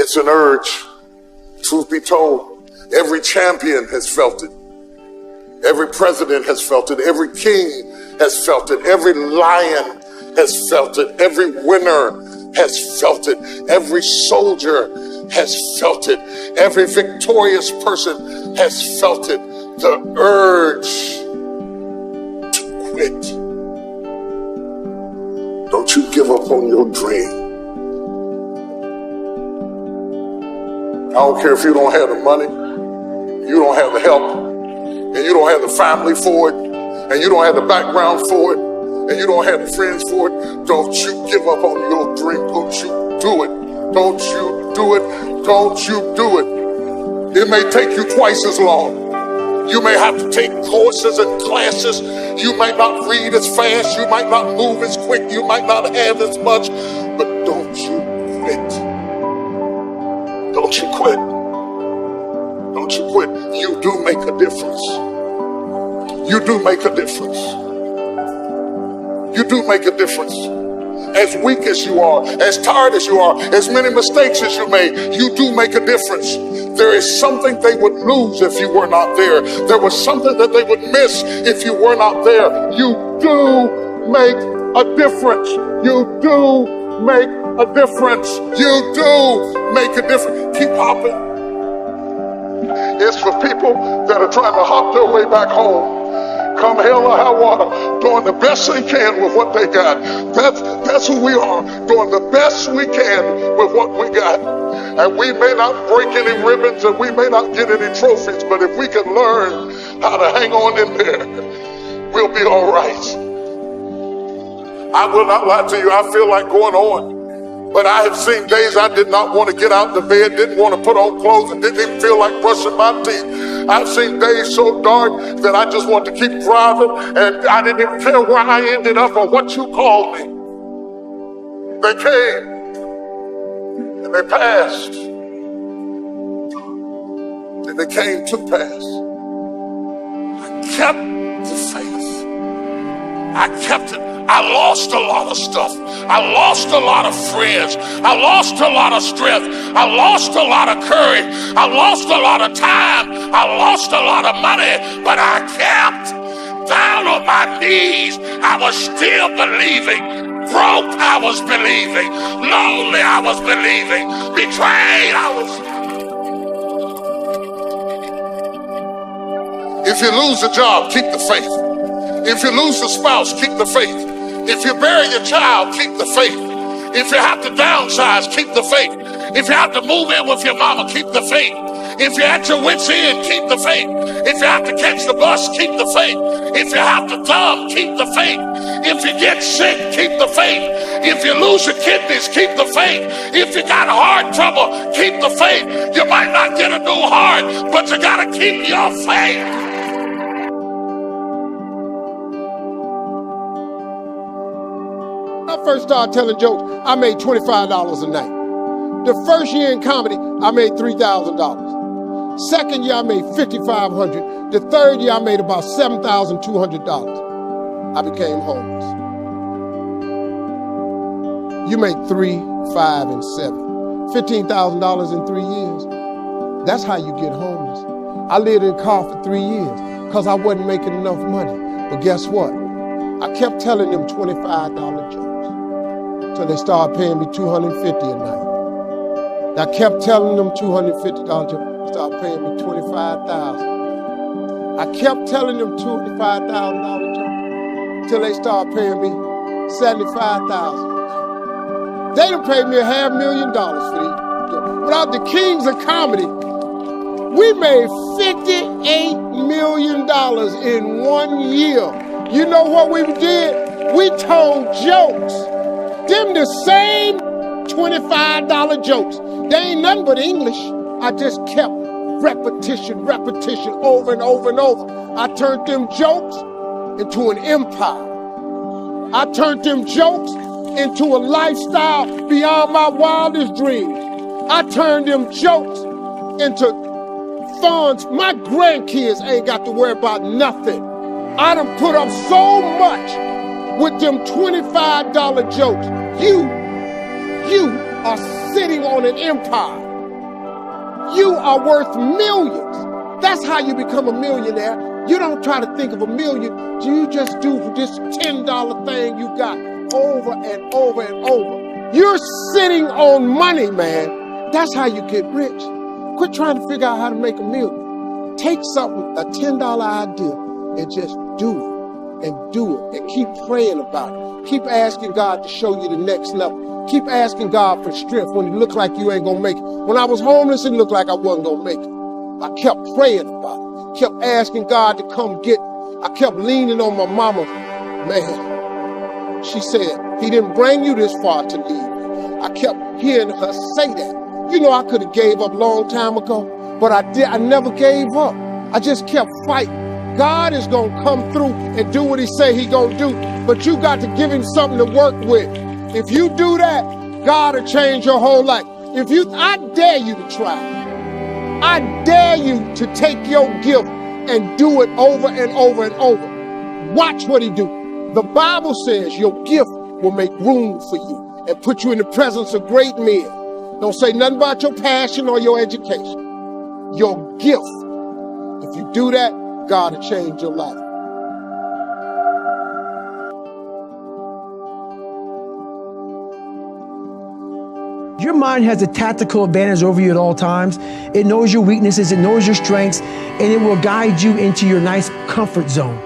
It's an urge. Truth be told, every champion has felt it. Every president has felt it. Every king has felt it. Every lion has felt it. Every winner has felt it. Every soldier has felt it. Every victorious person has felt it. The urge to quit. Don't you give up on your dream. I don't care if you don't have the money, you don't have the help, and you don't have the family for it, and you don't have the background for it, and you don't have the friends for it. Don't you give up on your dream. Don't you do it. Don't you do it. Don't you do it. It may take you twice as long. You may have to take courses and classes. You might not read as fast. You might not move as quick. You might not have as much. But don't you quit. Don't you quit. Don't you quit. You do make a difference. You do make a difference. You do make a difference. As weak as you are, as tired as you are, as many mistakes as you made, you do make a difference. There is something they would lose if you were not there. There was something that they would miss if you were not there. You do make a difference. You do make a difference. You do make a difference. Keep hopping. It's for people that are trying to hop their way back home. Come hell or high water, doing the best they can with what they got. That's who we are, doing the best we can with what we got. And we may not break any ribbons and we may not get any trophies, but if we can learn how to hang on in there, we'll be all right. I will not lie to you, I feel like going on. But I have seen days I did not want to get out of bed, didn't want to put on clothes, and didn't even feel like brushing my teeth. I've seen days so dark that I just want to keep driving, and I didn't even care where I ended up or what you called me. They came, and they passed, and they came to pass. I kept the faith. I kept it. I lost a lot of stuff. I lost a lot of friends. I lost a lot of strength. I lost a lot of courage. I lost a lot of time. I lost a lot of money. But I kept down on my knees. I was still believing. Broke, I was believing. Lonely, I was believing. Betrayed, I was. If you lose a job, keep the faith. If you lose a spouse, keep the faith. If you bury your child, keep the faith. If you have to downsize, keep the faith. If you have to move in with your mama, keep the faith. If you're at your wit's end, keep the faith. If you have to catch the bus, keep the faith. If you have to dumb, keep the faith. If you get sick, keep the faith. If you lose your kidneys, keep the faith. If you got heart trouble, keep the faith. You might not get a new heart, but you got to keep your faith. When I first started telling jokes, I made $25 a night. The first year in comedy, I made $3,000. Second year, I made $5,500. The third year, I made about $7,200. I became homeless. You make 3, 5, and 7. $15,000 in 3 years. That's how you get homeless. I lived in a car for 3 years because I wasn't making enough money. But guess what? I kept telling them $25 jokes till they started paying me $250 a night. I kept telling them $250 jokes, started paying me $25,000. I kept telling them $25,000 jokes till they started paying me $75,000. They done paid me $500,000 for these. Without the kings of comedy, we made $58 million in 1 year. You know what we did? We told jokes. Them the same $25 jokes. They ain't nothing but English. I just kept repetition over and over and over. I turned them jokes into an empire. I turned them jokes into a lifestyle beyond my wildest dreams. I turned them jokes into funds. My grandkids ain't got to worry about nothing. I done put up so much with them $25 jokes. You are sitting on an empire. You are worth millions. That's how you become a millionaire. You don't try to think of a million. You just do this $10 thing you got over and over and over. You're sitting on money, man. That's how you get rich. Quit trying to figure out how to make a million. Take something, a $10 idea, and just do it. And do it. And keep praying about it. Keep asking God to show you the next level. Keep asking God for strength when it looked like you ain't gonna make it. When I was homeless, it looked like I wasn't gonna make it. I kept praying about it. Kept asking God to come get me. I kept leaning on my mama. Man, she said, he didn't bring you this far to leave me. I kept hearing her say that. You know, I could have gave up a long time ago, but I never gave up. I just kept fighting. God is going to come through and do what he say he going to do, but you got to give him something to work with. If you do that, God will change your whole life. I dare you to try. I dare you to take your gift and do it over and over and over. Watch what he do. The Bible says your gift will make room for you and put you in the presence of great men. Don't say nothing about your passion or your education. Your gift. If you do that, God will change your life. Your mind has a tactical advantage over you at all times. It knows your weaknesses, it knows your strengths, and it will guide you into your nice comfort zone.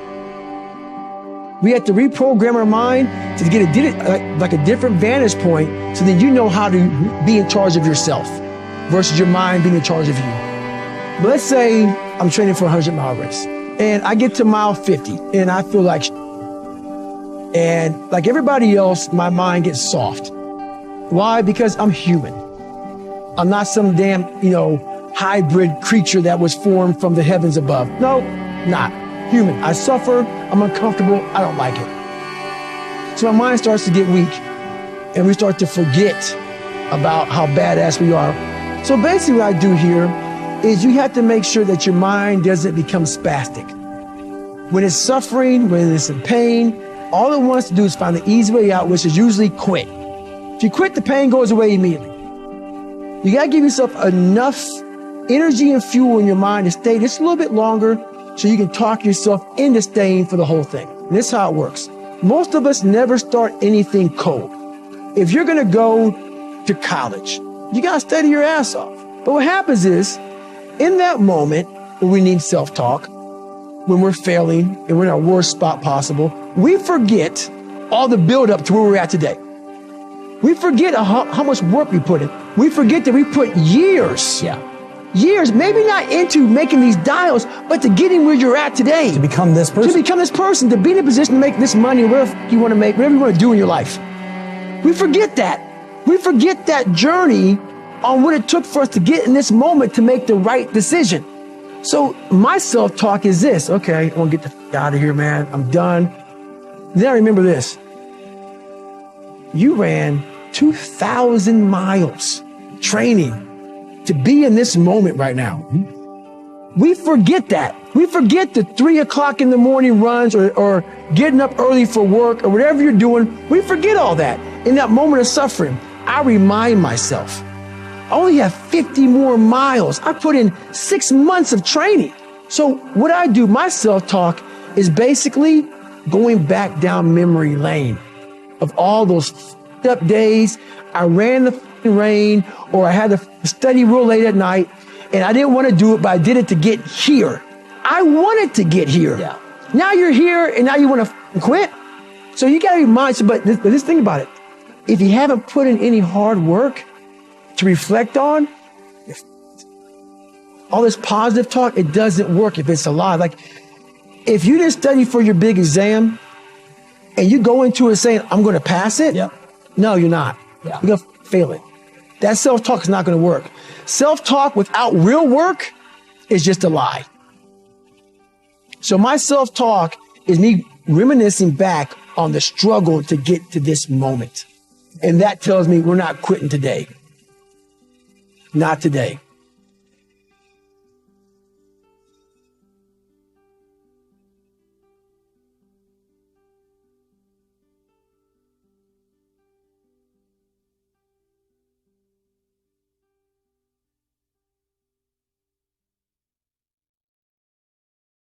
We have to reprogram our mind to get a different vantage point so that you know how to be in charge of yourself versus your mind being in charge of you. But let's say I'm training for a 100-mile race and I get to mile 50 and I feel like and like everybody else, my mind gets soft. Why? Because I'm human. I'm not some damn, hybrid creature that was formed from the heavens above. No, not human. I suffer. I'm uncomfortable. I don't like it. So my mind starts to get weak and we start to forget about how badass we are. So basically what I do here is you have to make sure that your mind doesn't become spastic. When it's suffering, when it's in pain, all it wants to do is find the easy way out, which is usually quit. If you quit, the pain goes away immediately. You gotta give yourself enough energy and fuel in your mind to stay just a little bit longer so you can talk yourself into staying for the whole thing. And this is how it works. Most of us never start anything cold. If you're gonna go to college, you gotta study your ass off. But what happens is, in that moment when we need self-talk, when we're failing and we're in our worst spot possible, we forget all the build-up to where we're at today. We forget how much work we put in. We forget that we put years, maybe not into making these dials, but to getting where you're at today. To become this person. To be in a position to make this money, whatever you want to make, whatever you want to do in your life. We forget that. We forget that journey on what it took for us to get in this moment to make the right decision. So my self-talk is this. Okay, I want to get the f*** out of here, man. I'm done. Then I remember this. You ran 2,000 miles training to be in this moment right now. We forget that. We forget the 3 o'clock in the morning runs or getting up early for work or whatever you're doing. We forget all that. In that moment of suffering, I remind myself, I only have 50 more miles. I put in 6 months of training. So what I do, my self-talk is basically going back down memory lane of all those up days. I ran the rain or I had to study real late at night and I didn't want to do it, but I did it to get here. I wanted to get here. Yeah. Now you're here and now you want to quit. So you got to be mindful, but this thing about it, if you haven't put in any hard work to reflect on, all this positive talk, it doesn't work if it's a lie. Like if you didn't study for your big exam and you go into it saying, I'm going to pass it. Yep. No, you're not. Yeah. You're going to fail it. That self-talk is not going to work. Self-talk without real work is just a lie. So my self-talk is me reminiscing back on the struggle to get to this moment. And that tells me we're not quitting today. Not today.